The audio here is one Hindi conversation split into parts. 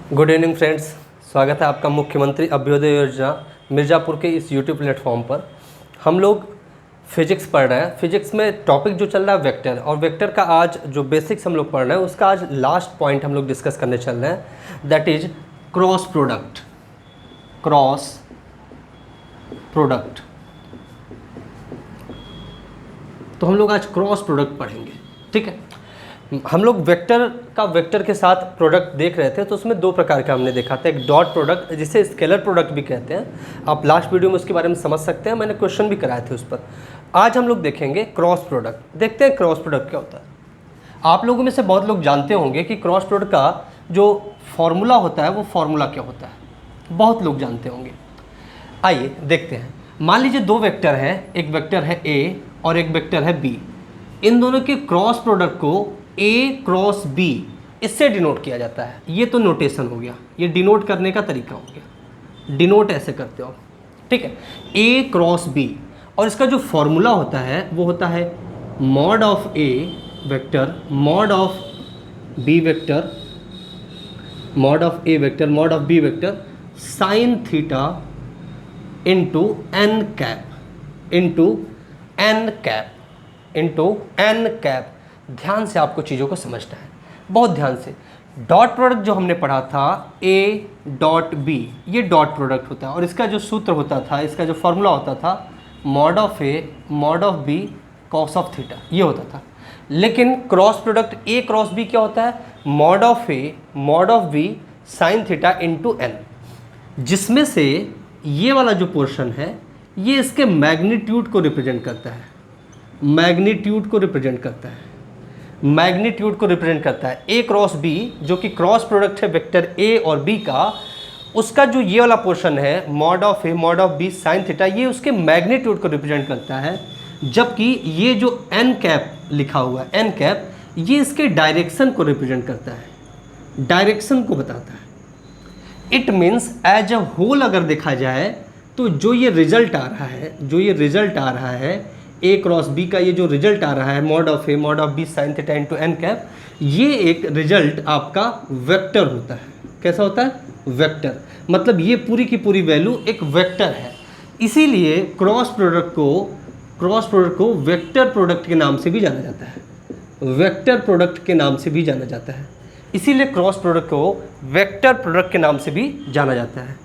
गुड इवनिंग फ्रेंड्स, स्वागत है आपका मुख्यमंत्री अभ्युदय योजना मिर्ज़ापुर के इस यूट्यूब प्लेटफॉर्म पर। हम लोग फिजिक्स पढ़ रहे हैं। फिजिक्स में टॉपिक जो चल रहा है वेक्टर, और वेक्टर का आज जो बेसिक्स हम लोग पढ़ रहे हैं उसका आज लास्ट पॉइंट हम लोग डिस्कस करने चल रहे हैं, that is cross product. Cross product, तो हम लोग आज क्रॉस प्रोडक्ट पढ़ेंगे। ठीक है, हम लोग वेक्टर के साथ प्रोडक्ट देख रहे थे, तो उसमें दो प्रकार का हमने देखा था। एक डॉट प्रोडक्ट, जिसे स्केलर प्रोडक्ट भी कहते हैं। आप लास्ट वीडियो में उसके बारे में समझ सकते हैं, मैंने क्वेश्चन भी कराए थे उस पर। आज हम लोग देखेंगे क्रॉस प्रोडक्ट। देखते हैं क्रॉस प्रोडक्ट क्या होता है। आप लोगों में से बहुत लोग जानते होंगे कि क्रॉस प्रोडक्ट का जो फॉर्मूला होता है वो फॉर्मूला क्या होता है, बहुत लोग जानते होंगे। आइए देखते हैं। मान लीजिए दो वेक्टर है, एक वेक्टर है ए और एक वेक्टर है बी। इन दोनों के क्रॉस प्रोडक्ट को ए क्रॉस बी इससे डिनोट किया जाता है। ये तो नोटेशन हो गया, ये डिनोट करने का तरीका हो गया। डिनोट ऐसे करते हो, ठीक है, ए क्रॉस बी। और इसका जो फॉर्मूला होता है वो होता है mod of A vector mod of B vector mod of A vector mod of B vector sine theta into N cap into N cap. ध्यान से आपको चीज़ों को समझना है, बहुत ध्यान से। डॉट प्रोडक्ट जो हमने पढ़ा था ए डॉट बी, ये डॉट प्रोडक्ट होता है, और इसका जो सूत्र होता था, इसका जो फॉर्मूला होता था mod of A mod of B cos of theta, ये होता था। लेकिन cross product A cross B क्या होता है? Mod of A mod of B sine theta into n, जिसमें से ये वाला जो पोर्शन है ये इसके मैग्नीट्यूड को रिप्रेजेंट करता है। मैग्नीट्यूड को रिप्रेजेंट करता है ए क्रॉस बी, जो कि क्रॉस प्रोडक्ट है वेक्टर ए और बी का। उसका जो ये वाला पोर्शन है mod of A mod of B sine theta, ये उसके मैग्नीट्यूड को रिप्रेजेंट करता है। जबकि ये जो एन कैप लिखा हुआ है, एन कैप, ये इसके डायरेक्शन को रिप्रेजेंट करता है, डायरेक्शन को बताता है। It means as a whole अगर देखा जाए तो जो ये रिजल्ट आ रहा है ए क्रॉस बी का, ये जो रिजल्ट आ रहा है mod of A mod of B sine theta into N cap, ये एक रिजल्ट आपका वेक्टर होता है। कैसा होता है? वेक्टर। मतलब ये पूरी की पूरी वैल्यू एक वेक्टर है। इसीलिए क्रॉस प्रोडक्ट को वेक्टर प्रोडक्ट के नाम से भी जाना जाता है। वेक्टर प्रोडक्ट के नाम से भी जाना जाता है। इसीलिए क्रॉस प्रोडक्ट को वेक्टर प्रोडक्ट के नाम से भी जाना जाता है।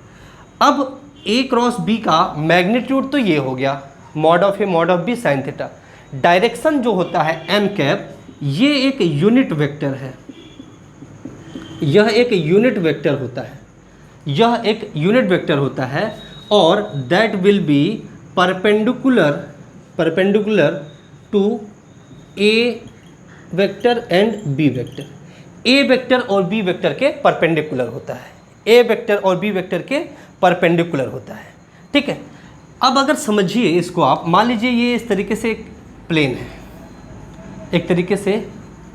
अब ए क्रॉस बी का मैग्नीट्यूड तो ये हो गया mod of A mod of B sine theta. Direction जो होता है एन कैप, ये एक यूनिट वेक्टर है। यह एक यूनिट वेक्टर होता है और that will be perpendicular to A vector and B vector. A vector और बी वेक्टर के परपेंडिकुलर होता है। ठीक है, अब अगर समझिए इसको आप, मान लीजिए ये इस तरीके से एक प्लेन है, एक तरीके से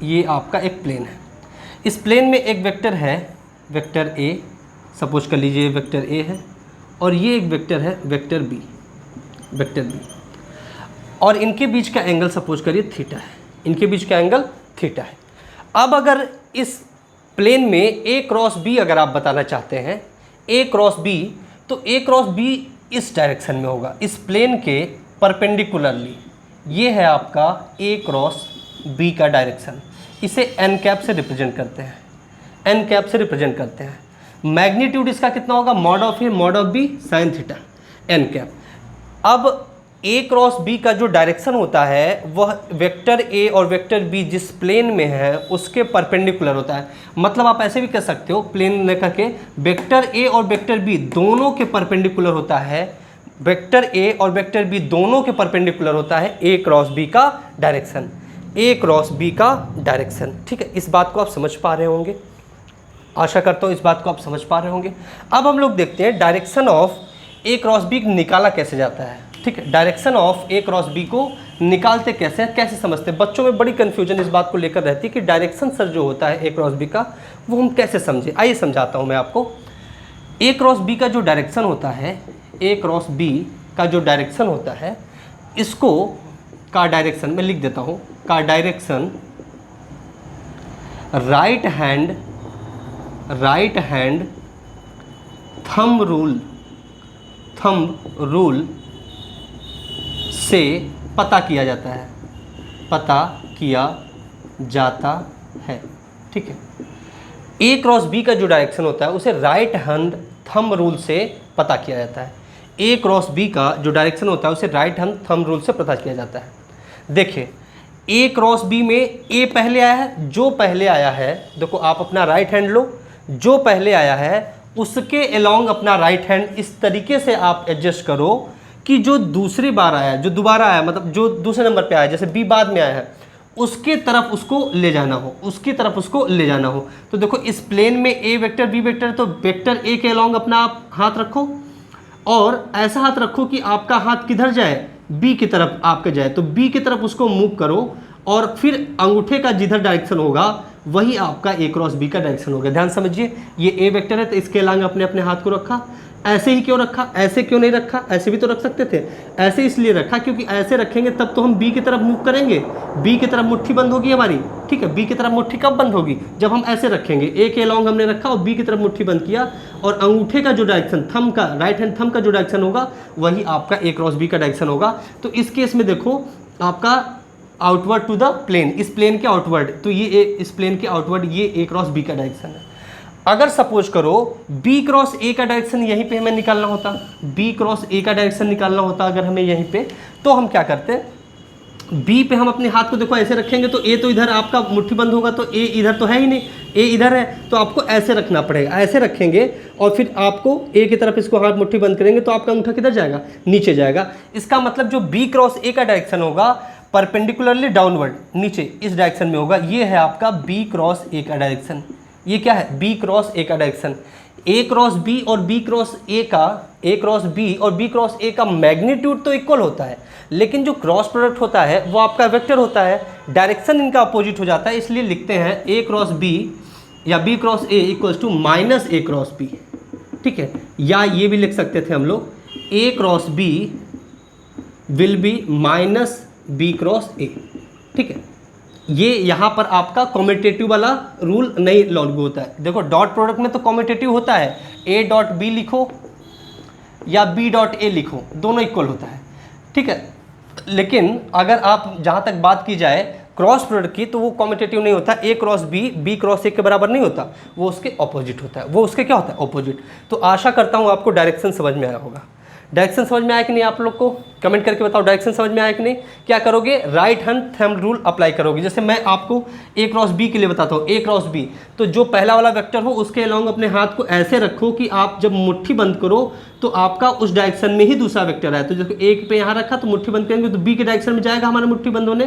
ये आपका एक प्लेन है। इस प्लेन में एक वेक्टर है, वेक्टर ए, सपोज कर लीजिए वेक्टर ए है, और ये एक वेक्टर है वेक्टर बी, और इनके बीच का एंगल सपोज करिए थीटा है। अब अगर इस प्लेन में ए क्रॉस बी अगर आप बताना चाहते हैं, ए क्रॉस बी, तो ए क्रॉस बी इस डायरेक्शन में होगा, इस प्लेन के परपेंडिकुलरली। ये है आपका ए क्रॉस बी का डायरेक्शन। इसे एन कैप से रिप्रेजेंट करते हैं। मैग्नीट्यूड इसका कितना होगा? Mod of A mod of B sine theta n cap. अब ए क्रॉस बी का जो डायरेक्शन होता है वह वेक्टर ए और वेक्टर बी जिस प्लेन में है उसके परपेंडिकुलर होता है। मतलब आप ऐसे भी कह सकते हो, प्लेन लेकर के वेक्टर ए और वेक्टर बी दोनों के परपेंडिकुलर होता है। वेक्टर ए और वेक्टर बी दोनों के परपेंडिकुलर होता है ए क्रॉस बी का डायरेक्शन। ठीक है, इस बात को आप समझ पा रहे होंगे, आशा करता हूँ इस बात को आप समझ पा रहे होंगे। अब हम लोग देखते हैं direction of A cross B निकाला कैसे जाता है। ठीक है, direction of A cross B को निकालते कैसे समझते हैं। बच्चों में बड़ी कन्फ्यूजन इस बात को लेकर रहती है कि डायरेक्शन सर जो होता है ए क्रॉस बी का, वो हम कैसे समझे। आइए समझाता हूँ मैं आपको। ए क्रॉस बी का जो डायरेक्शन होता है, इसको का डायरेक्शन मैं लिख देता हूँ, का direction right hand right hand thumb rule से पता किया जाता है, पता किया जाता है। ठीक है, ए क्रॉस बी का जो डायरेक्शन होता है उसे राइट हैंड थंब रूल से पता किया जाता है। ए क्रॉस बी का जो डायरेक्शन होता है उसे राइट हैंड थंब रूल से पता किया जाता है। देखिए ए क्रॉस बी में ए पहले आया है, जो पहले आया है, देखो आप अपना राइट हैंड लो, जो पहले आया है उसके अलोंग अपना राइट हैंड इस तरीके से आप एडजस्ट करो कि जो दूसरी बार आया है, जो दोबारा आया, मतलब जो दूसरे नंबर पे आया, जैसे बी बाद में आया है, उसके तरफ उसको ले जाना हो, उसकी तरफ उसको ले जाना हो। तो देखो इस प्लेन में ए वेक्टर बी वेक्टर, तो वेक्टर ए के अलोंग अपना आप हाथ रखो और ऐसा हाथ रखो कि आपका हाथ किधर जाए, बी की तरफ आपके जाए, तो बी की तरफ उसको मूव करो और फिर अंगूठे का जिधर डायरेक्शन होगा वही आपका ए क्रॉस बी का डायरेक्शन होगा। ध्यान समझिए, ये ए वेक्टर है तो इसके अलांग अपने अपने हाथ को रखा। ऐसे ही क्यों रखा, ऐसे क्यों नहीं रखा, ऐसे भी तो रख सकते थे, ऐसे इसलिए रखा क्योंकि ऐसे रखेंगे तब तो हम बी की तरफ मूव करेंगे, बी की तरफ मुट्ठी बंद होगी हमारी। ठीक है, बी की तरफ मुट्ठी कब बंद होगी, जब हम ऐसे रखेंगे, ए के अलोंग हमने रखा और बी की तरफ मुट्ठी बंद किया, और अंगूठे का जो डायरेक्शन, थंब का, राइट हैंड थंब का जो डायरेक्शन होगा वही आपका ए क्रॉस बी का डायरेक्शन होगा। तो इस केस में देखो आपका आउटवर्ड टू द प्लेन, इस प्लेन के आउटवर्ड, तो ये इस प्लेन के आउटवर्ड ये ए क्रॉस बी का डायरेक्शन है। अगर सपोज करो बी क्रॉस ए का डायरेक्शन यहीं पे हमें निकालना होता, बी क्रॉस ए का डायरेक्शन निकालना होता अगर हमें यहीं पे, तो हम क्या करते, बी पे हम अपने हाथ को देखो ऐसे रखेंगे तो ए तो इधर आपका मुट्ठी बंद होगा, तो ए इधर तो है ही नहीं, ए इधर है, तो आपको ऐसे रखना पड़ेगा, ऐसे रखेंगे और फिर आपको ए की तरफ इसको हाथ मुट्ठी बंद करेंगे तो आपका अंगूठा किधर जाएगा, नीचे जाएगा। इसका मतलब जो बी क्रॉस ए का डायरेक्शन होगा परपेंडिकुलरली डाउनवर्ड, नीचे इस डायरेक्शन में होगा, ये है आपका बी क्रॉस ए का डायरेक्शन। ये क्या है, बी क्रॉस ए का डायरेक्शन। ए क्रॉस बी और बी क्रॉस ए का, ए क्रॉस बी और बी क्रॉस ए का मैग्नीट्यूड तो इक्वल होता है, लेकिन जो क्रॉस प्रोडक्ट होता है वो आपका वेक्टर होता है, डायरेक्शन इनका अपोजिट हो जाता है, इसलिए लिखते हैं ए क्रॉस बी या B cross A equals to minus A cross B. ठीक है, या ये भी लिख सकते थे हम लोग, A cross B will be minus B cross A. ठीक है, ये यहाँ पर आपका कॉम्यूटेटिव वाला रूल नहीं लागू होता है। देखो डॉट प्रोडक्ट में तो कॉम्यूटेटिव होता है, ए डॉट बी लिखो या बी डॉट ए लिखो, दोनों इक्वल होता है। ठीक है, लेकिन अगर आप जहाँ तक बात की जाए क्रॉस प्रोडक्ट की, तो वो कॉम्यूटेटिव नहीं होता, A cross B B cross A के बराबर नहीं होता, वो उसके ऑपोजिट होता है, वो उसके क्या होता है, ऑपोजिट। तो आशा करता हूँ आपको डायरेक्शन समझ में आया होगा। डायरेक्शन समझ में आया कि नहीं, आप लोग को कमेंट करके बताओ डायरेक्शन समझ में आया कि नहीं। क्या करोगे, right hand thumb rule apply करोगे। जैसे मैं आपको ए क्रॉस बी के लिए बताता हूँ, ए क्रॉस बी, तो जो पहला वाला वेक्टर हो उसके अलोंग अपने हाथ को ऐसे रखो कि आप जब मुट्ठी बंद करो तो आपका उस डायरेक्शन में ही दूसरा वेक्टर आए। तो जब एक पे यहाँ रखा तो मुट्ठी बंद करेंगे तो बी के डायरेक्शन में जाएगा हमारा मुट्ठी बंद होने,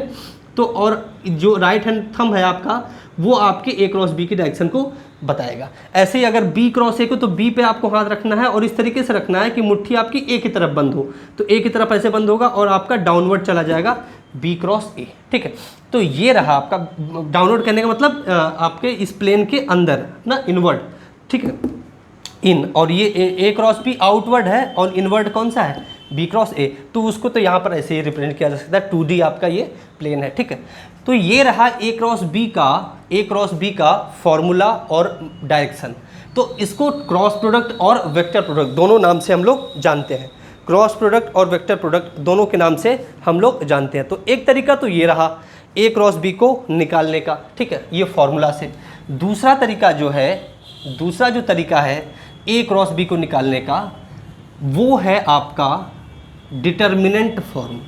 तो और जो राइट हैंड थंब है आपका वो आपके ए क्रॉस बी की डायरेक्शन को बताएगा। ऐसे ही अगर बी क्रॉस ए को, तो बी पे आपको हाथ रखना है और इस तरीके से रखना है कि मुट्ठी आपकी ए की तरफ बंद हो, तो ए की तरफ ऐसे बंद होगा और आपका डाउनवर्ड चला जाएगा बी क्रॉस ए। ठीक है, तो ये रहा आपका डाउनवर्ड करने का मतलब आपके इस प्लेन के अंदर ना, इनवर्ड। ठीक है, इन, और ये ए क्रॉस बी आउटवर्ड है और इनवर्ड कौन सा है, बी क्रॉस ए, तो उसको तो यहाँ पर ऐसे ही रिप्रेजेंट किया जा सकता है, 2D आपका ये प्लेन है। ठीक है, तो ये रहा ए क्रॉस बी का फॉर्मूला और डायरेक्शन। तो इसको क्रॉस प्रोडक्ट और वेक्टर प्रोडक्ट दोनों नाम से हम लोग जानते हैं, क्रॉस प्रोडक्ट और वेक्टर प्रोडक्ट दोनों के नाम से हम लोग जानते हैं। तो एक तरीका तो ये रहा ए क्रॉस बी को निकालने का, ठीक है, ये फॉर्मूला से। दूसरा जो तरीका है ए क्रॉस बी को निकालने का, वो है आपका डिटर्मिनेंट फॉर्म।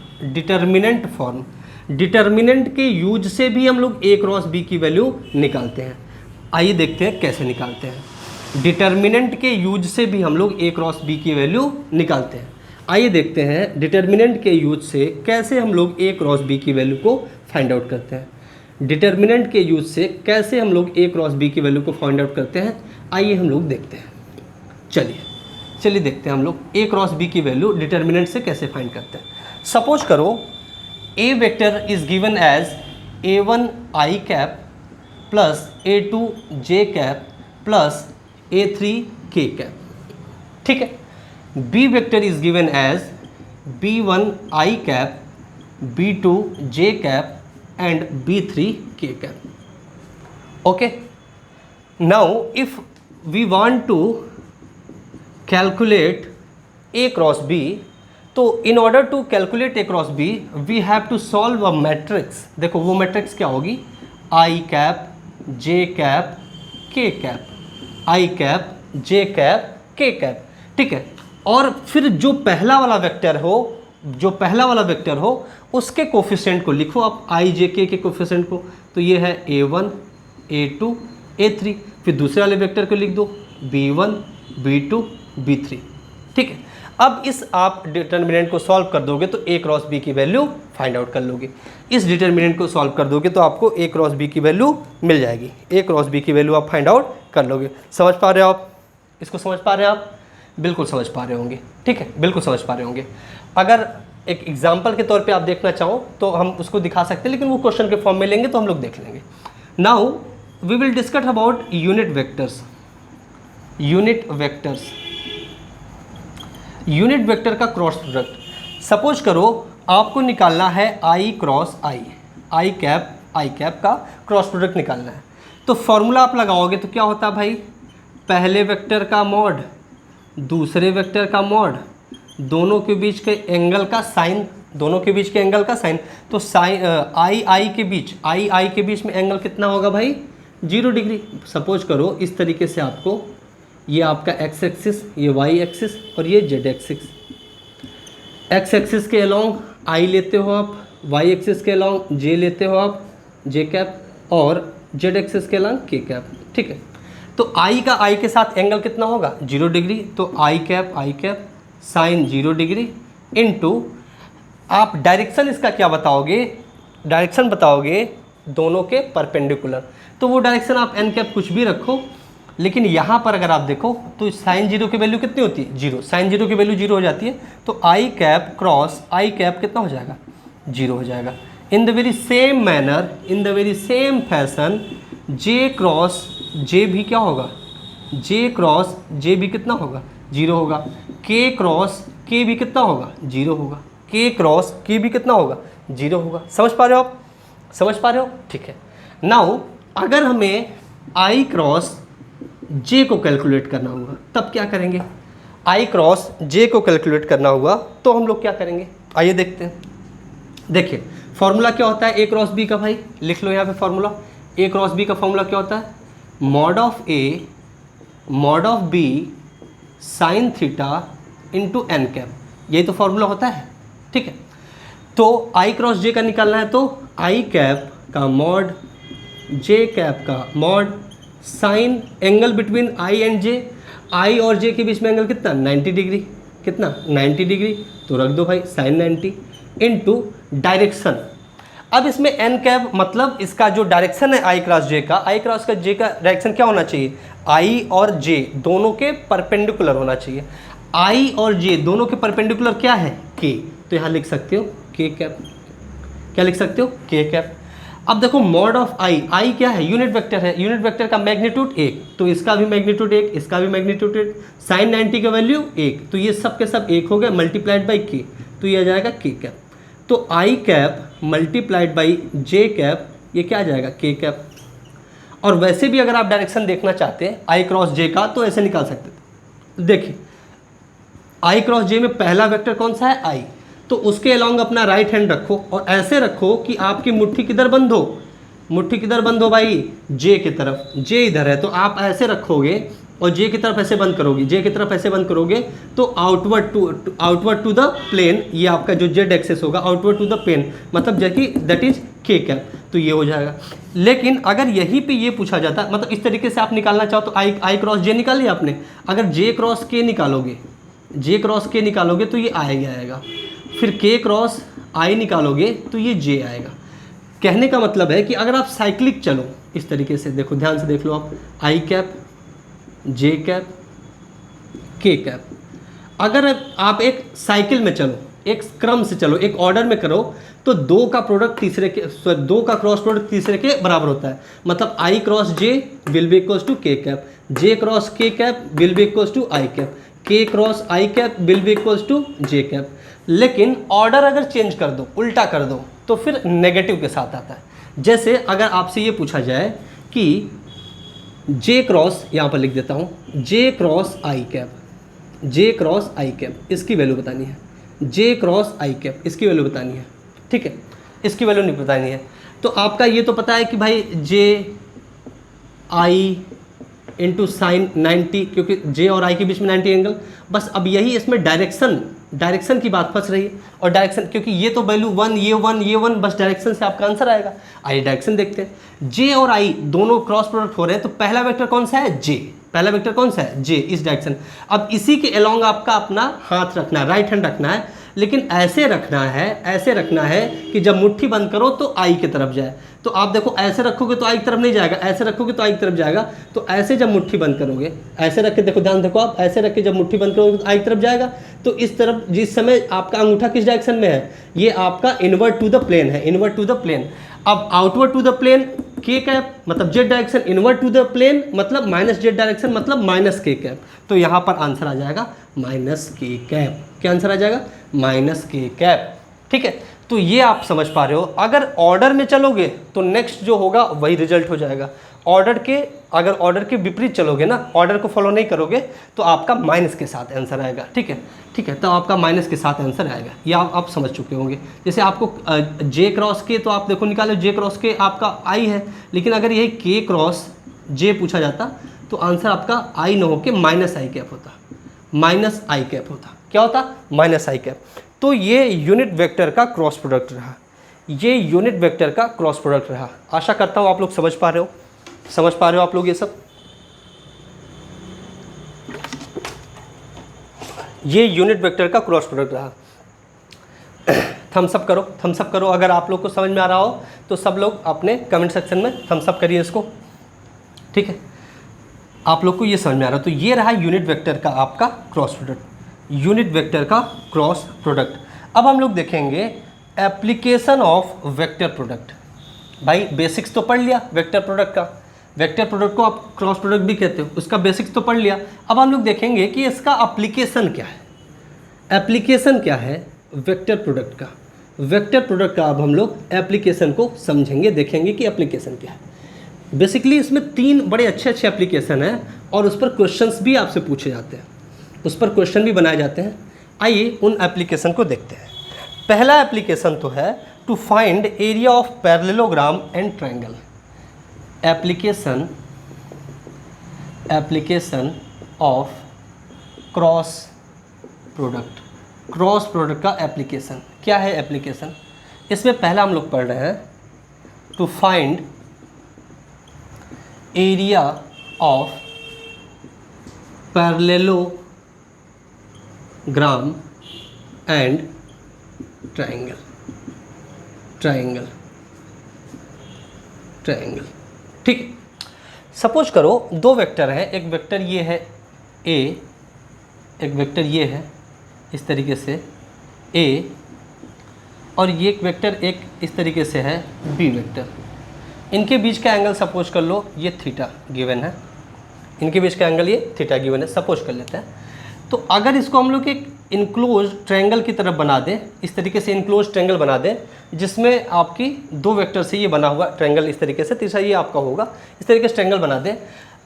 डिटर्मिनेंट के यूज से भी हम लोग ए क्रॉस बी की वैल्यू निकालते हैं। आइए देखते हैं कैसे निकालते हैं। डिटर्मिनेंट के यूज से भी हम लोग ए क्रॉस बी की वैल्यू निकालते हैं। आइए देखते हैं डिटर्मिनेंट के यूज से कैसे हम लोग ए क्रॉस बी की वैल्यू को फाइंड आउट करते हैं। डिटर्मिनेंट के यूज से कैसे हम लोग ए क्रॉस बी की वैल्यू को फाइंड आउट करते हैं, आइए हम लोग देखते हैं। चलिए देखते हैं हम लोग ए क्रॉस बी की वैल्यू डिटर्मिनेंट से कैसे फाइंड करते हैं। सपोज करो A vector is given as a1 i cap plus a2 j cap plus a3 k cap. ठीक है, B vector is given as b1 i cap, b2 j cap and b3 k cap. Okay, now if we want to calculate A cross B, तो in order to calculate A cross B we have to solve a matrix. देखो वो मैट्रिक्स क्या होगी, i cap j cap k cap, i cap j cap k cap, ठीक है। और फिर जो पहला वाला वेक्टर हो उसके कोफिशिएंट को लिखो आप, आई जे के कोफिशिएंट को, तो ये है a1 a2 a3। फिर दूसरे वाले वेक्टर को लिख दो b1 b2 b3, ठीक है। अब इस आप डिटर्मिनेंट को सॉल्व कर दोगे तो a क्रॉस b की वैल्यू फाइंड आउट कर लोगे। इस डिटर्मिनेंट को सॉल्व कर दोगे तो आपको a क्रॉस b की वैल्यू मिल जाएगी, a क्रॉस b की वैल्यू आप फाइंड आउट कर लोगे। समझ पा रहे हो आप? इसको समझ पा रहे हैं आप? बिल्कुल समझ पा रहे होंगे, ठीक है, बिल्कुल समझ पा रहे होंगे। अगर एक एग्जाम्पल के तौर पे आप देखना चाहो तो हम उसको दिखा सकते हैं, लेकिन वो क्वेश्चन के फॉर्म में लेंगे तो हम लोग देख लेंगे। Now we will discuss about unit vectors. Unit vector का क्रॉस प्रोडक्ट। सपोज करो आपको निकालना है i cross i, i cap का क्रॉस प्रोडक्ट निकालना है। तो फॉर्मूला आप लगाओगे तो क्या होता है भाई, पहले वेक्टर का मॉड दूसरे वेक्टर का मॉड, दोनों के बीच के एंगल का साइन, तो साइन आई के बीच में एंगल कितना होगा भाई, 0 डिग्री। सपोज करो इस तरीके से आपको, ये आपका एक्स एक्सिस, ये वाई एक्सिस और ये जेड एक्सिस। एक्स एक्सिस के अलोंग आई लेते हो आप, वाई एक्सिस के अलोंग जे लेते हो आप, जे कैप, और जेड एक्सिस के अलोंग के कैप, ठीक है। तो आई के साथ एंगल कितना होगा, 0 डिग्री। तो I cap sine 0 degree into, आप डायरेक्शन इसका क्या बताओगे, डायरेक्शन बताओगे दोनों के परपेंडिकुलर। तो वो डायरेक्शन आप एन कैप कुछ भी रखो, लेकिन यहाँ पर अगर आप देखो तो साइन 0 की वैल्यू कितनी होती है, 0। साइन 0 की वैल्यू 0 हो जाती है, तो I cap cross I cap कितना हो जाएगा, 0 हो जाएगा। In the very same manner, in the very same fashion, J cross J भी क्या होगा, जे क्रॉस जे भी कितना होगा, 0 होगा। के क्रॉस के भी कितना होगा, 0 होगा। के क्रॉस के भी कितना होगा, 0 होगा। समझ पा रहे हो आप? समझ पा रहे हो, ठीक है। नाउ अगर हमें आई क्रॉस जे को कैलकुलेट करना होगा तब क्या करेंगे, आई क्रॉस जे को कैलकुलेट करना होगा तो हम लोग क्या करेंगे, आइए देखते हैं। देखिए फॉर्मूला क्या होता है ए क्रॉस बी का, भाई लिख लो यहाँ पे फॉर्मूला। ए क्रॉस बी का फॉर्मूला क्या होता है, mod of A mod of B sine theta into N cap, यही तो फॉर्मूला होता है, ठीक है। तो आई क्रॉस जे का निकालना है तो आई कैप का मॉड जे कैप का mod sine angle between I and J, I और जे के बीच में एंगल कितना, 90 डिग्री, कितना 90 डिग्री, तो रख दो भाई साइन 90 इनटू डायरेक्शन। अब इसमें एन कैप मतलब इसका जो डायरेक्शन है आई क्रॉस जे का, आई क्रॉस का जे का डायरेक्शन क्या होना चाहिए, आई और जे दोनों के परपेंडिकुलर होना चाहिए। आई और जे दोनों के परपेंडिकुलर क्या है, के, तो यहाँ लिख सकते हो के कैप, क्या लिख सकते हो, के कैप। अब देखो मॉड ऑफ आई, आई क्या है, यूनिट वेक्टर है, यूनिट वेक्टर का मैग्नीट्यूड 1, तो इसका भी मैग्नीट्यूड 1, इसका भी मैग्नीट्यूड 1, साइन 90 का वैल्यू 1, तो ये सब के सब 1 हो गए, मल्टीप्लाइड बाई के, तो ये आ जाएगा के कैप। तो I cap multiplied by J cap, ये क्या आ जाएगा, के कैप। और वैसे भी अगर आप डायरेक्शन देखना चाहते हैं आई क्रॉस जे का तो ऐसे निकाल सकते थे। देखिए आई क्रॉस जे में पहला वेक्टर कौन सा है, आई, तो उसके अलोंग अपना राइट हैंड रखो और ऐसे रखो कि आपकी मुट्ठी किधर बंद हो, मुट्ठी किधर बंद हो भाई, जे की तरफ, जे इधर है तो आप ऐसे रखोगे और जे की तरफ ऐसे बंद करोगे, जे की तरफ ऐसे बंद करोगे तो आउटवर्ड टू द प्लेन, ये आपका जो जेड एक्सेस होगा आउटवर्ड टू द प्लेन, मतलब जैसे दैट इज के कैप, तो ये हो जाएगा। लेकिन अगर यहीं पे ये पूछा जाता, मतलब इस तरीके से आप निकालना चाहो तो आई क्रॉस जे निकाल लिया आपने, अगर जे क्रॉस के निकालोगे, जे क्रॉस के निकालोगे तो ये आएगा, फिर के क्रॉस आई निकालोगे तो ये जे आएगा। कहने का मतलब है कि अगर आप साइक्लिक चलो इस तरीके से, देखो ध्यान से देख लो आप, आई cap j cap k cap, अगर आप एक साइकिल में चलो, एक क्रम से चलो, एक ऑर्डर में करो तो दो का प्रोडक्ट तीसरे के, दो का क्रॉस प्रोडक्ट तीसरे के बराबर होता है। मतलब I cross J will be equals to K cap, J cross K cap will be equals to I cap, K cross I cap will be equals to J cap. लेकिन ऑर्डर अगर चेंज कर दो, उल्टा कर दो, तो फिर नेगेटिव के साथ आता है। जैसे अगर आपसे ये पूछा जाए कि जे क्रॉस, यहाँ पर लिख देता हूँ, जे cross I cap, J cross I cap इसकी वैल्यू बतानी है, जे क्रॉस आई कैप इसकी वैल्यू बतानी है, ठीक है, इसकी वैल्यू नहीं बतानी है। तो आपका ये तो पता है कि भाई जे आई इंटू साइन 90, क्योंकि जे और आई के बीच में 90 एंगल, बस अब यही इसमें डायरेक्शन की बात फंस रही है। और डायरेक्शन, क्योंकि ये तो वैल्यू 1 ये 1 ये 1, बस डायरेक्शन से आपका आंसर आएगा। आइए डायरेक्शन देखते हैं। जे और आई दोनों क्रॉस प्रोडक्ट हो रहे हैं, तो पहला वेक्टर कौन सा है, जे, पहला वेक्टर कौन सा है, जे, इस डायरेक्शन। अब इसी के अलोंग आपका अपना हाथ रखना है, राइट हैंड रखना है, लेकिन ऐसे रखना है कि जब मुट्ठी बंद करो तो आई की तरफ जाए। तो आप देखो ऐसे रखोगे तो आई की तरफ नहीं जाएगा, ऐसे रखोगे तो आई की तरफ जाएगा। तो ऐसे जब मुट्ठी बंद करोगे, ऐसे रख के देखो, ध्यान देखो आप, ऐसे रख के जब मुट्ठी बंद करोगे तो आई की तरफ जाएगा। तो इस तरफ जिस समय आपका अंगूठा किस डायरेक्शन में है, ये आपका इनवर्ट टू द प्लेन है, इनवर्ट टू द प्लेन। अब आउटवर्ड टू द प्लेन के कैप मतलब Z direction, inward to the plane मतलब माइनस जेड डायरेक्शन मतलब माइनस के कैप। तो यहाँ पर आंसर आ जाएगा माइनस के कैप। क्या आंसर आ जाएगा, माइनस के कैप, ठीक है। तो ये आप समझ पा रहे हो। अगर ऑर्डर में चलोगे तो नेक्स्ट जो होगा वही रिजल्ट हो जाएगा। अगर ऑर्डर के विपरीत चलोगे ना, ऑर्डर को फॉलो नहीं करोगे, तो आपका माइनस के साथ आंसर आएगा, ठीक है, ठीक है। तो आपका माइनस के साथ आंसर आएगा, ये आप समझ चुके होंगे। जैसे आपको जे क्रॉस के, तो आप देखो निकालो, जे क्रॉस के आपका आई है, लेकिन अगर यही के क्रॉस जे पूछा जाता तो आंसर आपका आई न होके माइनस आई कैप होता, माइनस आई कैप होता। क्या होता, माइनस आई कैप। तो ये यूनिट वेक्टर का क्रॉस प्रोडक्ट रहा, ये यूनिट वेक्टर का क्रॉस प्रोडक्ट रहा। आशा करता हूँ आप लोग समझ पा रहे हो आप लोग ये सब। ये यूनिट वेक्टर का क्रॉस प्रोडक्ट रहा। थम्स अप करो अगर आप लोग को समझ में आ रहा हो तो सब लोग अपने कमेंट सेक्शन में थम्स अप करिए इसको, ठीक है। आप लोग को ये समझ में आ रहा है। तो ये रहा यूनिट वेक्टर का आपका क्रॉस प्रोडक्ट, यूनिट वेक्टर का क्रॉस प्रोडक्ट। अब हम लोग देखेंगे एप्लीकेशन ऑफ वेक्टर प्रोडक्ट। भाई बेसिक्स तो पढ़ लिया वेक्टर प्रोडक्ट का, वेक्टर प्रोडक्ट को आप क्रॉस प्रोडक्ट भी कहते हो, उसका बेसिक्स तो पढ़ लिया। अब हम लोग देखेंगे कि इसका एप्लीकेशन क्या है, एप्लीकेशन क्या है वेक्टर प्रोडक्ट का। वेक्टर प्रोडक्ट का अब हम लोग एप्लीकेशन को समझेंगे, देखेंगे कि एप्लीकेशन क्या है। बेसिकली इसमें 3 बड़े अच्छे एप्लीकेशन हैं और उस पर क्वेश्चंस भी आपसे पूछे जाते हैं, उस पर क्वेश्चन भी बनाए जाते हैं। आइए उन एप्लीकेशन को देखते हैं। पहला एप्लीकेशन तो है to find area of parallelogram and triangle. Application of cross product, cross product का एप्लीकेशन क्या है। एप्लीकेशन इसमें पहला हम लोग पढ़ रहे हैं to find area of parallelogram and triangle. ठीक है। सपोज करो 2 वेक्टर हैं, एक वेक्टर ये है ए, एक वेक्टर ये है इस तरीके से ए, और ये एक वेक्टर एक इस तरीके से है बी वेक्टर। इनके बीच का एंगल सपोज कर लो ये थीटा गिवन है, इनके बीच का एंगल ये थीटा गिवन है, सपोज कर लेते हैं। तो अगर इसको हम लोग एक इनक्लोज ट्रायंगल की तरफ बना दें, इस तरीके से इनक्लोज ट्रायंगल बना दें जिसमें आपकी 2 वेक्टर से ये बना हुआ ट्रायंगल इस तरीके से, तीसरा ये आपका होगा, इस तरीके से ट्रायंगल बना दें।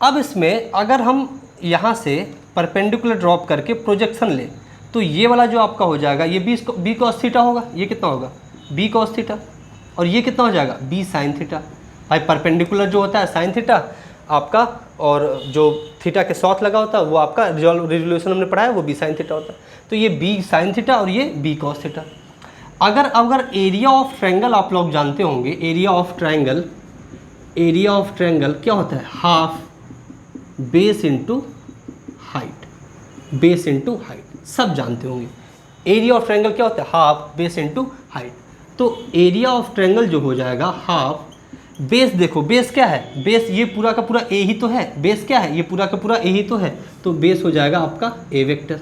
अब इसमें अगर हम यहाँ से परपेंडिकुलर ड्रॉप करके प्रोजेक्शन लें तो ये वाला जो आपका हो जाएगा ये बी कॉस थीटा होगा, ये कितना होगा बी कॉस थीटा, और ये कितना हो जाएगा बी साइन थीटा। भाई परपेंडिकुलर जो होता है साइन थीटा आपका, और जो थीटा के साथ लगा होता है वो आपका रिजोल्यूशन हमने पढ़ा है वो बी साइन थीटा होता है। तो ये बी साइन थीटा और ये बी कॉस थीटा। अगर एरिया ऑफ ट्रायंगल आप लोग जानते होंगे, एरिया ऑफ ट्रायंगल क्या होता है, half base into height, base into height, सब जानते होंगे। एरिया ऑफ ट्रायंगल क्या होता है, हाफ बेस इंटू हाइट। तो एरिया ऑफ ट्रायंगल जो हो जाएगा हाफ बेस, देखो बेस क्या है, बेस ये पूरा का पूरा ए ही तो है, बेस क्या है ये पूरा का पूरा ए ही तो है, तो बेस हो जाएगा आपका ए वेक्टर,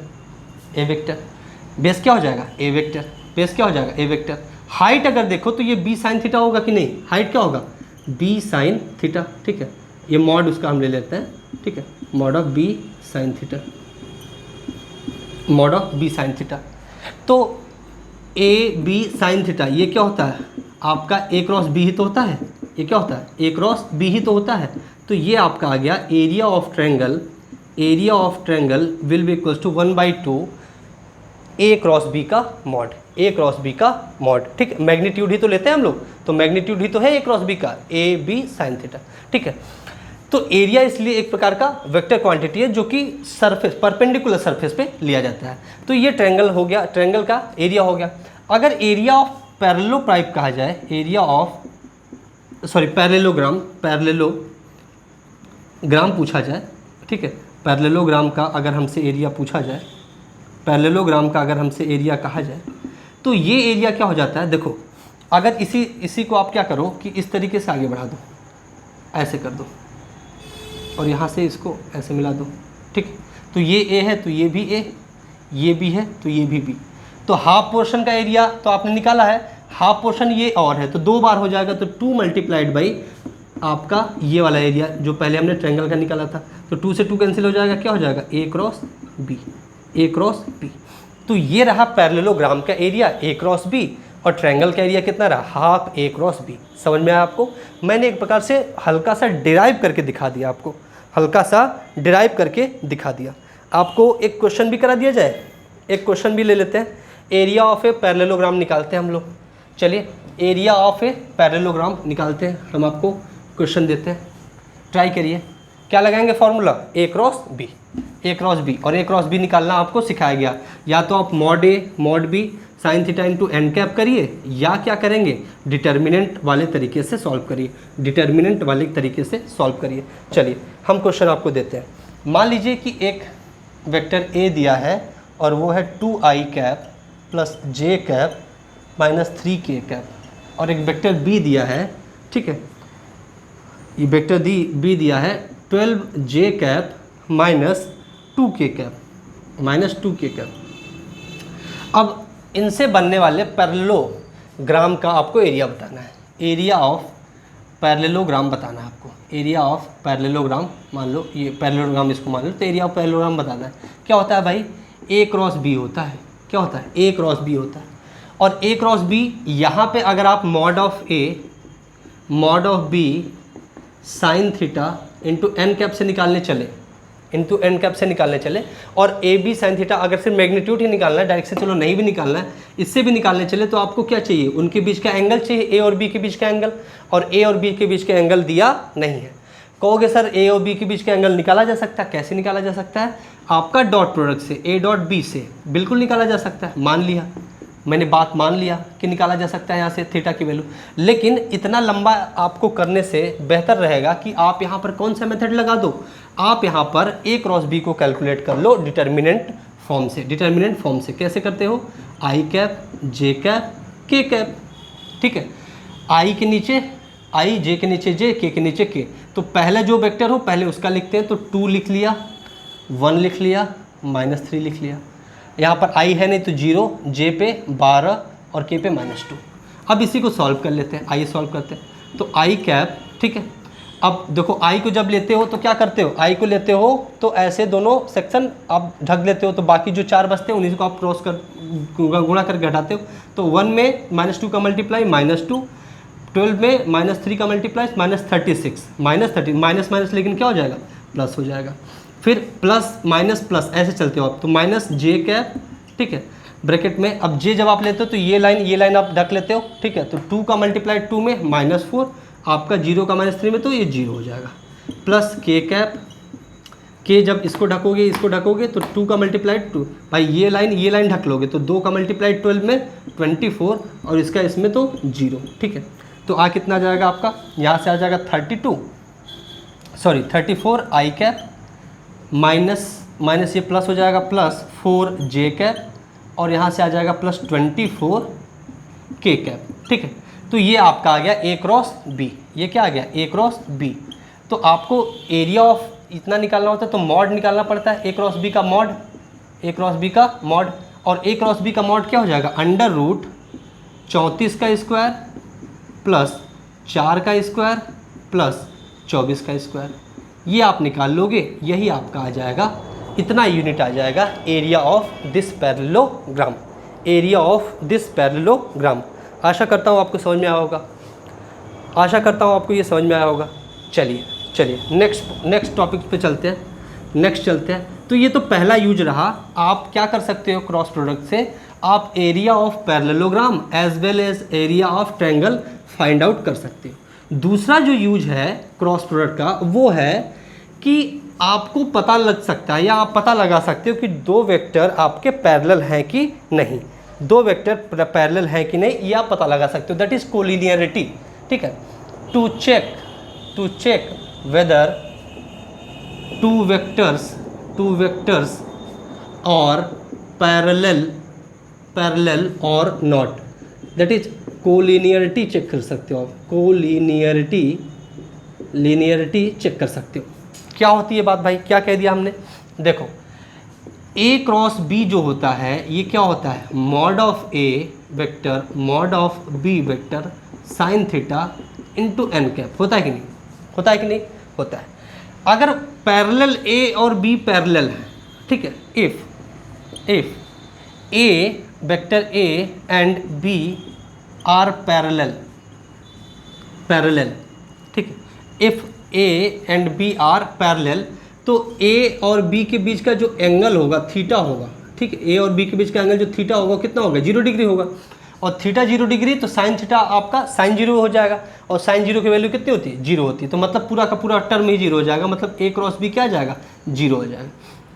ए वेक्टर। बेस क्या हो जाएगा ए वेक्टर, बेस क्या हो जाएगा ए वेक्टर। हाइट अगर देखो तो ये बी साइन थीटा होगा कि नहीं, हाइट क्या होगा बी साइन थीटा, ठीक है। ये मॉड उसका हम ले लेते हैं, ठीक है, mod of B sine theta, mod of B sine theta. तो ए बी साइन थीटा ये क्या होता है आपका ए क्रॉस बी ही तो होता है, ये क्या होता है ए क्रॉस बी ही तो होता है। तो ये आपका आ गया area of triangle will be equals to 1/2 A cross B का मॉड, ए क्रॉस बी का मॉड। ठीक है, मैग्नीट्यूड ही तो लेते हैं हम लोग, तो मैग्नीट्यूड ही तो है ए क्रॉस बी का, ए बी साइन थीटा। ठीक है, तो एरिया इसलिए एक प्रकार का वेक्टर क्वांटिटी है जो कि सरफेस, परपेंडिकुलर सरफेस पे लिया जाता है। तो ये ट्रायंगल हो गया, ट्रायंगल का एरिया हो गया। अगर एरिया ऑफ पैरेललोग्राम कहा जाए, एरिया ऑफ पैरेललोग्राम पूछा जाए, ठीक है, पैरेललोग्राम का अगर हमसे एरिया पूछा जाए, पैरेललोग्राम का अगर हमसे एरिया कहा जाए, तो ये एरिया क्या हो जाता है, देखो अगर इसी को आप क्या करो कि इस तरीके से आगे बढ़ा दो, ऐसे कर दो और यहाँ से इसको ऐसे मिला दो। ठीक, तो ये ए है तो ये भी ए, ये भी है तो ये भी बी। तो हाफ पोर्शन का एरिया तो आपने निकाला है, हाफ पोर्शन ये और है तो 2 बार हो जाएगा, तो 2 मल्टीप्लाइड बाई आपका ये वाला एरिया जो पहले हमने ट्रायंगल का निकाला था, तो 2 से 2 कैंसिल हो जाएगा, क्या हो जाएगा ए क्रॉस बी, ए क्रॉस बी। तो ये रहा पैरेललोग्राम का एरिया ए क्रॉस बी, और ट्रायंगल का एरिया कितना रहा, हाफ ए क्रॉस बी। समझ में आया आपको? मैंने एक प्रकार से हल्का सा डिराइव करके दिखा दिया आपको, हल्का सा डिराइव करके दिखा दिया आपको। एक क्वेश्चन भी करा दिया जाए, एक क्वेश्चन भी ले लेते हैं। एरिया ऑफ ए पैरेललोग्राम निकालते हैं हम लोग। चलिए एरिया ऑफ ए पैरेललोग्राम निकालते हैं, हम आपको क्वेश्चन देते हैं, ट्राई करिए। क्या लगाएंगे formula, A cross B, A cross B, और ए क्रॉस बी निकालना आपको सिखाया गया। या तो आप mod A mod B sine theta into N cap करिए, या क्या करेंगे डिटर्मिनेंट वाले तरीके से सॉल्व करिए, डिटर्मिनेंट वाले तरीके से सॉल्व करिए। चलिए हम क्वेश्चन आपको देते हैं। मान लीजिए कि एक वेक्टर ए दिया है और वो है 2i कैप प्लस जे कैप माइनस 3k कैप, और एक वेक्टर बी दिया है, ठीक है, ये वेक्टर बी दिया है 12j cap minus 2k cap, minus 2k cap. अब इनसे बनने वाले पैरेललोग्राम का आपको एरिया बताना है, एरिया ऑफ पैरेललोग्राम बताना है आपको, एरिया ऑफ पैरेललोग्राम। मान लो ये पैरेललोग्राम इसको मान लो, तो एरिया ऑफ पैरेललोग्राम बताना है। क्या होता है भाई, ए क्रॉस बी होता है। क्या होता है, ए क्रॉस बी होता है। और ए क्रॉस बी यहाँ पे अगर आप mod of A mod of B sine theta into N cap से निकालने चले, इंटू एन कैप से निकालने चले, और ए बी साइन थीटा अगर सिर्फ मैग्नीट्यूड ही निकालना है, डायरेक्ट से चलो नहीं भी निकालना है, इससे भी निकालने चले, तो आपको क्या चाहिए, उनके बीच का एंगल चाहिए, ए और बी के बीच का एंगल, और ए और बी के बीच का एंगल दिया नहीं है। कहोगे सर ए और बी के बीच का एंगल निकाला जा सकता है, कैसे निकाला जा सकता है, आपका डॉट प्रोडक्ट से, ए डॉट बी से बिल्कुल निकाला जा सकता है। मान लिया, मैंने बात मान लिया कि निकाला जा सकता है यहाँ से थीटा की वैल्यू, लेकिन इतना लंबा आपको करने से बेहतर रहेगा कि आप यहाँ पर कौन सा मेथड लगा दो, आप यहाँ पर ए क्रॉस बी को कैलकुलेट कर लो डिटर्मिनेंट फॉर्म से। डिटर्मिनेंट फॉर्म से कैसे करते हो, आई cap j cap k cap, ठीक है, आई के नीचे आई, जे के नीचे जे, के नीचे के। तो पहले जो वेक्टर हो पहले उसका लिखते हैं, तो 2 लिख लिया, 1 लिख लिया, -3 लिख लिया। यहाँ पर आई है नहीं तो 0, जे पे 12 और के पे -2। अब इसी को सॉल्व कर लेते हैं, आइए सॉल्व करते हैं। तो आई कैप, ठीक है, अब देखो आई को जब लेते हो तो क्या करते हो, आई को लेते हो तो ऐसे दोनों सेक्शन आप ढक लेते हो, तो बाकी जो 4 बचते हैं उन्हीं को आप क्रॉस कर गुणा करके घटाते हो। तो 1 में -2 का मल्टीप्लाई -2, 12 में -3 का मल्टीप्लाई -36, -30, माइनस माइनस लेकिन क्या हो जाएगा, प्लस हो जाएगा। फिर प्लस माइनस प्लस ऐसे चलते हो आप, तो माइनस जे कैप, ठीक है, ब्रैकेट में। अब जे जब आप लेते हो तो ये लाइन आप ढक लेते हो, ठीक है, तो 2 का मल्टीप्लाई 2 में -4, आपका 0 का -3 में, तो ये 0 हो जाएगा। प्लस के कैप, के जब इसको ढकोगे तो 2 का मल्टीप्लाई 2, भाई ये लाइन ढक लोगे तो 2 का मल्टीप्लाई 12 में 24, और इसका इसमें तो 0, ठीक है। तो आ कितना जाएगा आपका, यहाँ से आ जाएगा 34 आई कैप माइनस ये प्लस हो जाएगा +4 जे कैप, और यहाँ से आ जाएगा +24 के कैप, ठीक है। तो ये आपका आ गया ए क्रॉस बी, ये क्या आ गया, ए क्रॉस बी। तो आपको एरिया ऑफ इतना निकालना होता है तो मॉड निकालना पड़ता है, ए क्रॉस बी का मॉड, ए क्रॉस बी का मॉड। और ए क्रॉस बी का मॉड क्या हो जाएगा, √34 का स्क्वायर प्लस 4 का स्क्वायर प्लस 24 का स्क्वायर। ये आप निकाल लोगे, यही आपका आ जाएगा, इतना यूनिट आ जाएगा area of this parallelogram, area of this parallelogram. आशा करता हूँ आपको समझ में आया होगा, आशा करता हूँ आपको ये समझ में आया होगा। चलिए चलिए नेक्स्ट टॉपिक पे चलते हैं। तो ये तो पहला यूज रहा। आप क्या कर सकते हो क्रॉस प्रोडक्ट से, आप area of parallelogram as well as area of triangle find out कर सकते हो। दूसरा जो यूज है क्रॉस प्रोडक्ट का वो है कि आपको पता लग सकता है या आप पता लगा सकते हो कि दो वेक्टर आपके पैरेलल हैं कि नहीं, दो वेक्टर पैरेलल हैं कि नहीं, ये आप पता लगा सकते हो। That is collinearity. ठीक है, to check whether two vectors और पैरेलल और not, that is collinearity check कर सकते हो आप, लीनियरिटी चेक कर सकते हो। क्या होती है बात भाई, क्या कह दिया हमने, देखो A क्रॉस B जो होता है ये क्या होता है, mod of A vector mod of B vector sine theta into N cap, होता है कि नहीं, होता है। अगर पैरेलल A और B पैरेलल है, ठीक है, if A vector A and B are parallel, ठीक है, if A and B are parallel, तो A और B के बीच का जो एंगल होगा थीटा होगा, ठीक है, A और B के बीच का एंगल जो थीटा होगा कितना होगा, 0 डिग्री होगा। और थीटा 0 डिग्री तो साइन थीटा आपका साइन 0 हो जाएगा, और साइन 0 की वैल्यू कितनी होती है, 0 होती है। तो मतलब पूरा का पूरा टर्म ही 0 हो जाएगा, मतलब A क्रॉस B क्या आ जाएगा, 0 हो जाएगा।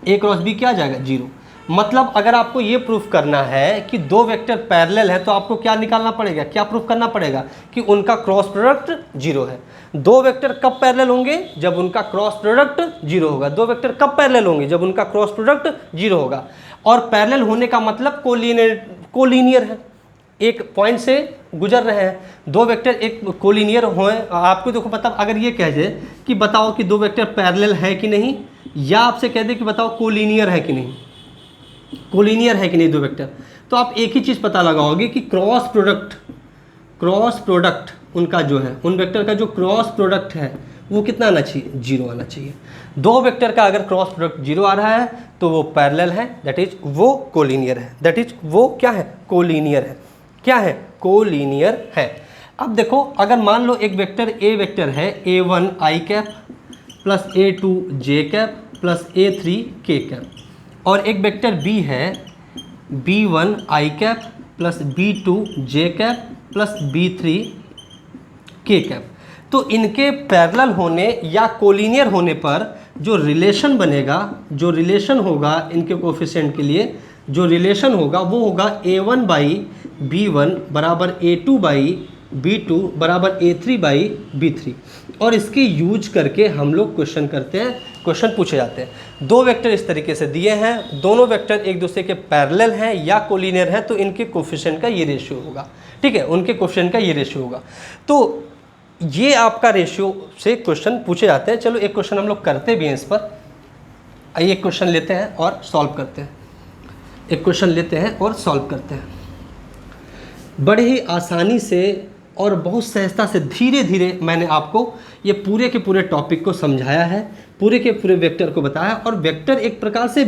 A क्रॉस B क्या आ जाएगा, 0। मतलब अगर आपको ये प्रूफ करना है कि दो वेक्टर पैरेलल है तो आपको क्या निकालना पड़ेगा, क्या प्रूफ करना पड़ेगा कि उनका क्रॉस प्रोडक्ट 0 है। दो वेक्टर कब पैरेलल होंगे, जब उनका क्रॉस प्रोडक्ट 0 होगा। दो वेक्टर कब पैरेलल होंगे, जब उनका क्रॉस प्रोडक्ट 0 होगा। और पैरेलल होने का मतलब कोलिनियर है, एक पॉइंट से गुजर रहे हैं। दो वेक्टर एक कोलिनियर होए, आपको देखो मतलब अगर ये कह दे कि बताओ कि दो वेक्टर पैरेलल है कि नहीं, या आपसे कह दे कि बताओ कोलिनियर है कि नहीं, दो वेक्टर, तो आप एक ही चीज़ पता लगाओगे कि क्रॉस प्रोडक्ट उनका जो है, उन वेक्टर का जो क्रॉस प्रोडक्ट है वो कितना आना चाहिए, 0 आना चाहिए। दो वेक्टर का अगर क्रॉस प्रोडक्ट 0 आ रहा है तो वो पैरेलल है, दैट इज वो कोलिनियर है, कोलिनियर है। अब देखो अगर मान लो एक वेक्टर A वेक्टर है A1 i cap plus A2 j cap plus A3 k cap, और एक वेक्टर B है B1 i cap plus B2 j cap plus B3 k cap. तो इनके पैरेलल होने या कोलिनियर होने पर जो रिलेशन बनेगा, जो रिलेशन होगा इनके कोफिशिएंट के लिए, जो रिलेशन होगा वो होगा A1 बाई B1 बराबर A2 बाई B2 बराबर A3 बाई B3। और इसके यूज करके हम लोग क्वेश्चन करते हैं, क्वेश्चन पूछे जाते हैं। दो वेक्टर इस तरीके से दिए हैं, दोनों वेक्टर एक दूसरे के पैरेलल हैं या कोलिनियर हैं, तो इनके कोफिशिएंट का ये रेशियो होगा, ठीक है, उनके कोफिशिएंट का ये रेशियो होगा। तो ये आपका रेशियो से क्वेश्चन पूछे जाते हैं। चलो एक क्वेश्चन हम लोग करते भी हैं इस पर। आइए एक क्वेश्चन लेते हैं और सॉल्व करते हैं। बड़े ही आसानी से और बहुत सहजता से धीरे धीरे मैंने आपको ये पूरे के पूरे टॉपिक को समझाया है, पूरे के पूरे वेक्टर को बताया। और वेक्टर एक प्रकार से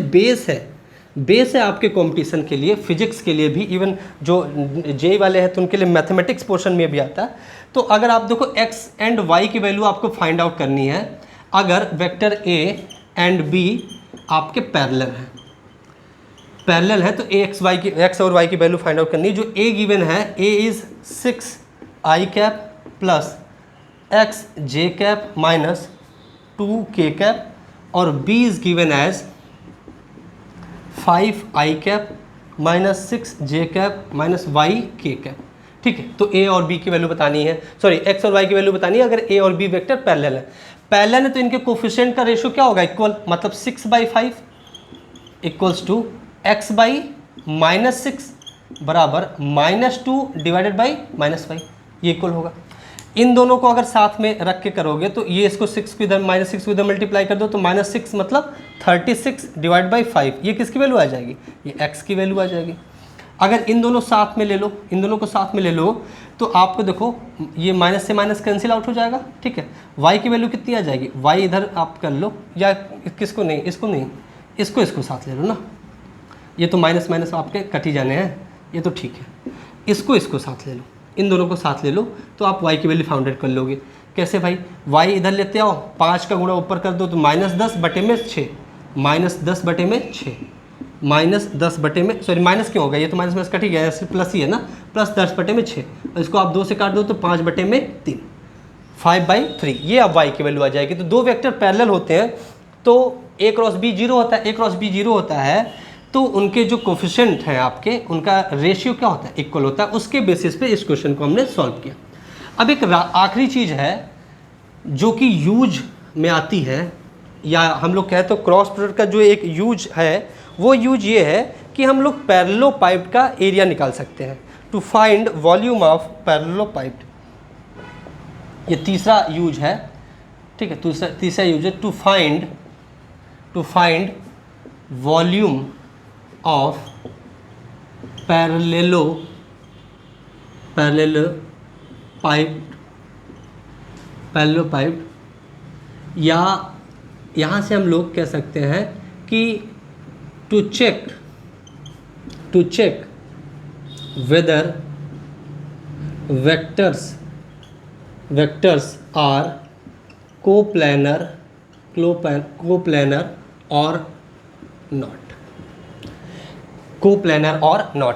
बेस है आपके कंपटीशन के लिए, फिजिक्स के लिए भी, इवन जो जेई वाले हैं तो उनके लिए मैथमेटिक्स पोर्शन में भी आता है। तो अगर आप देखो x एंड y की वैल्यू आपको फाइंड आउट करनी है, अगर वेक्टर a एंड b आपके पैरेलल है तो x और y की वैल्यू फाइंड आउट करनी है। जो a गिवन है, a is 6 i cap plus x j cap minus 2 k cap, और b is given as 5 i cap minus 6 j cap minus y k cap, ठीक है। तो a और b की वैल्यू बतानी है, सॉरी x और y की वैल्यू बतानी है। अगर a और b वेक्टर पैरेलल है तो इनके कोफिशिएंट का रेशियो क्या होगा, इक्वल, मतलब 6/5 equals to x by minus 6 बराबर -2 डिवाइडेड बाई -5, ये इक्वल होगा। इन दोनों को अगर साथ में रख के करोगे तो ये इसको 6 को इधर -6 को इधर मल्टीप्लाई कर दो तो -6 मतलब 36 डिवाइड बाई 5, ये किसकी वैल्यू आ जाएगी, ये x की वैल्यू आ जाएगी। अगर इन दोनों साथ में ले लो, इन दोनों को साथ में ले लो तो आपको देखो ये माइनस से माइनस कैंसिल आउट हो जाएगा, ठीक है। y की वैल्यू कितनी आ जाएगी, y इधर आप कर लो, या किसको नहीं, इसको साथ ले लो ना, ये तो माइनस माइनस आपके कट ही जाने हैं, ये तो ठीक है। इसको साथ ले लो, इन दोनों को साथ ले लो तो आप y की वैल्यू फाउंड आउट कर लोगे। कैसे भाई, y इधर लेते आओ, 5 का गुणा ऊपर कर दो तो -10/6, -10/6, -10/, सॉरी माइनस क्यों होगा, ये तो माइनस कट ही गया, ऐसे प्लस ही है ना, +10/6, और इसको आप 2 से काट दो तो 5/3, 5/3, ये अब y की वैल्यू आ जाएगी। तो दो वेक्टर पैरेलल होते हैं तो a क्रॉस b 0 होता है, a क्रॉस b 0 होता है, तो उनके जो कोफिशिएंट हैं आपके, उनका रेशियो क्या होता है, इक्वल होता है। उसके बेसिस पे इस क्वेश्चन को हमने सॉल्व किया। अब एक आखिरी चीज़ है जो कि यूज में आती है, या हम लोग कहें तो क्रॉस प्रोडक्ट का जो एक यूज है, वो यूज ये है कि हम लोग पैरेललोपाइप का एरिया निकाल सकते हैं, to find volume of parallelepiped. ये तीसरा यूज है, ठीक है, तीसरा यूज है to find volume of parallelepiped, या यहाँ से हम लोग कह सकते हैं कि to check whether vectors are coplanar or not, coplanar or not.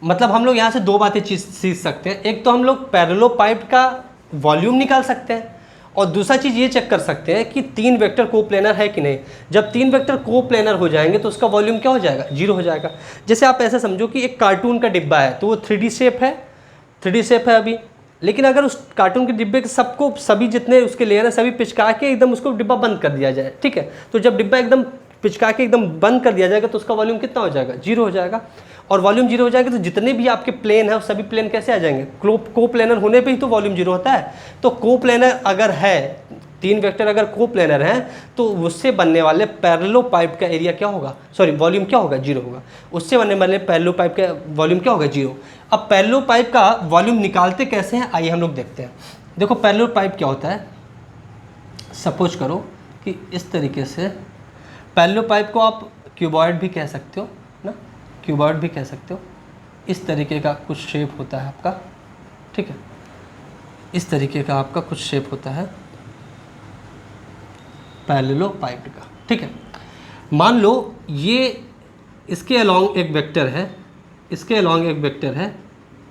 मतलब हम लोग यहाँ से दो बातें सीख सकते हैं। एक तो हम लोग पैरेललोपाइप का वॉल्यूम निकाल सकते हैं, और दूसरा चीज़ ये चेक कर सकते हैं कि 3 वेक्टर कोप्लानर है कि नहीं। जब 3 वेक्टर कोप्लानर हो जाएंगे तो उसका वॉल्यूम क्या हो जाएगा, 0 हो जाएगा। जैसे आप ऐसे समझो कि एक कार्टून का डिब्बा है, तो वो 3D शेप है अभी, लेकिन अगर उस कार्टून के डिब्बे के सभी जितने उसके लेयर हैं सभी पिचका के एकदम उसको डिब्बा बंद कर दिया जाए, ठीक है, तो जब डिब्बा एकदम पिचका के एकदम बंद कर दिया जाएगा तो उसका वॉल्यूम कितना हो जाएगा, 0 हो जाएगा। और वॉल्यूम 0 हो जाएगा तो जितने भी आपके प्लेन है वो सभी प्लेन कैसे आ जाएंगे, कोप्लानर होने पे ही तो वॉल्यूम 0 होता है। तो कोप्लानर अगर है, 3 वेक्टर अगर कोप्लानर हैं तो उससे बनने वाले पैरेललोपाइप का एरिया क्या होगा, सॉरी वॉल्यूम क्या होगा, 0 होगा। उससे बनने वाले पैरेललोपाइप का वॉल्यूम क्या होगा, 0। अब पैरेललोपाइप का वॉल्यूम निकालते कैसे हैं, आइए हम लोग देखते हैं। देखो पैरेललोपाइप क्या होता है, सपोज करो कि इस तरीके से पैरेललोपाइप को आप क्यूबॉइड भी कह सकते हो ना, क्यूबॉइड भी कह सकते हो। इस तरीके का कुछ शेप होता है आपका, ठीक है, इस तरीके का आपका कुछ शेप होता है पैरेललोपाइप का, ठीक है। मान लो ये इसके अलॉन्ग एक वेक्टर है, इसके अलॉन्ग एक वेक्टर है,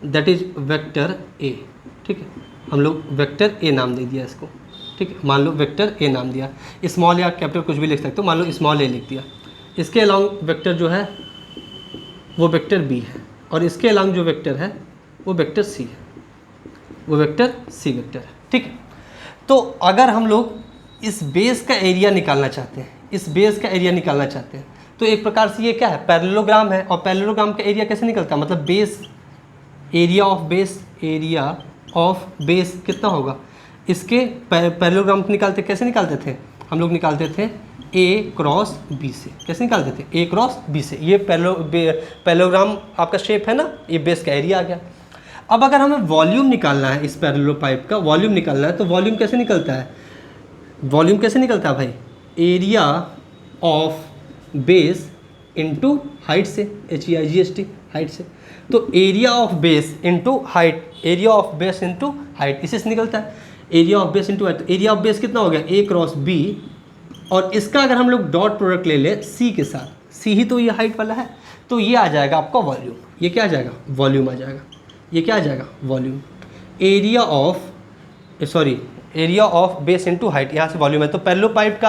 दैट इज वेक्टर ए, ठीक है, हम लोग वेक्टर ए नाम दे दिया इसको, ठीक है। मान लो वेक्टर ए नाम दिया, स्मॉल या कैपिटल कुछ भी लिख सकते हो, मान लो स्मॉल ए लिख दिया। इसके अलॉन्ग वेक्टर जो है वो वेक्टर बी है, और इसके अलॉन्ग जो वेक्टर है वो वेक्टर सी है, वो वेक्टर सी वेक्टर है, ठीक है। तो अगर हम लोग इस बेस का एरिया निकालना चाहते हैं, इस बेस का एरिया निकालना चाहते हैं, तो एक प्रकार से ये क्या है, पैरेललोग्राम है। और पैरेललोग्राम का एरिया कैसे निकलता है, मतलब बेस, एरिया ऑफ बेस कितना होगा, इसके पैरेललोग्राम निकालते कैसे निकालते थे, हम लोग निकालते थे ए क्रॉस बी से। कैसे निकालते थे, ए क्रॉस बी से। ये पैरेललोग्राम आपका शेप है ना, ये बेस का एरिया आ गया। अब अगर हमें वॉल्यूम निकालना है, इस पैरेललोपाइप का वॉल्यूम निकालना है, तो वॉल्यूम कैसे निकलता है, वॉल्यूम कैसे निकलता है भाई, area of base into height से, HEIGHT, हाइट से। तो area of base into height, area of base into height, इसी से निकलता है area of base into height. तो एरिया ऑफ बेस कितना हो गया, ए क्रॉस बी, और इसका अगर हम लोग डॉट प्रोडक्ट ले लें सी के साथ, सी ही तो ये हाइट वाला है, तो ये आ जाएगा आपका वॉल्यूम। ये क्या आ जाएगा, वॉल्यूम आ जाएगा। ये क्या आ जाएगा, volume. Area of base into height, यहाँ से वॉल्यूम है। तो पैरेललोपाइप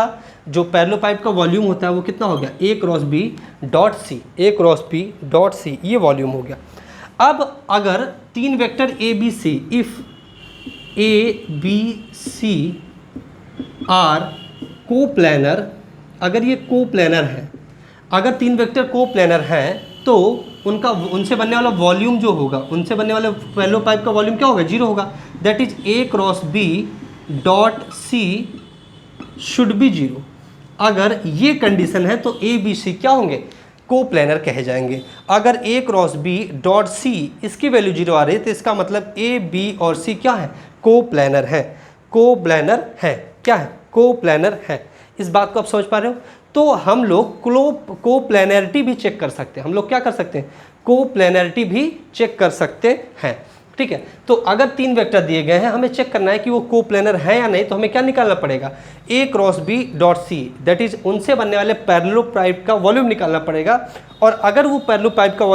का वॉल्यूम होता है वो कितना हो गया, A cross B dot C, A cross B dot C, ये वॉल्यूम हो गया। अब अगर 3 vector A B C, if A B C are coplanar, अगर ये कोप्लानर है, अगर 3 वेक्टर कोप्लानर हैं तो उनसे बनने वाला वॉल्यूम जो होगा, उनसे बनने वाले पैरेललोपाइप का वॉल्यूम क्या होगा, 0 होगा। That is A cross B dot C should be 0। अगर ये कंडीशन है तो ए बी सी क्या होंगे, कोप्लानर कहे जाएंगे। अगर ए क्रॉस बी डॉट सी इसकी वैल्यू 0 आ रही है तो इसका मतलब ए बी और सी क्या है, कोप्लानर है, कोप्लानर है, क्या है, कोप्लानर है। इस बात को आप समझ पा रहे हो। तो हम लोग कोप्लानरिटी भी चेक कर सकते हैं। हम लोग क्या कर सकते हैं, कोप्लानरिटी भी चेक कर सकते हैं। ठीक है। तो अगर 3 वेक्टर दिए गए हैं, हमें चेक करना है कि वो कोप्लेनर है या नहीं, तो हमें क्या निकालना पड़ेगा, A cross B dot C, that is उनसे बनने वाले पैरेलल पाइप का वॉल्यूम निकालना पड़ेगा। और अगर वो पैरेलल पाइप का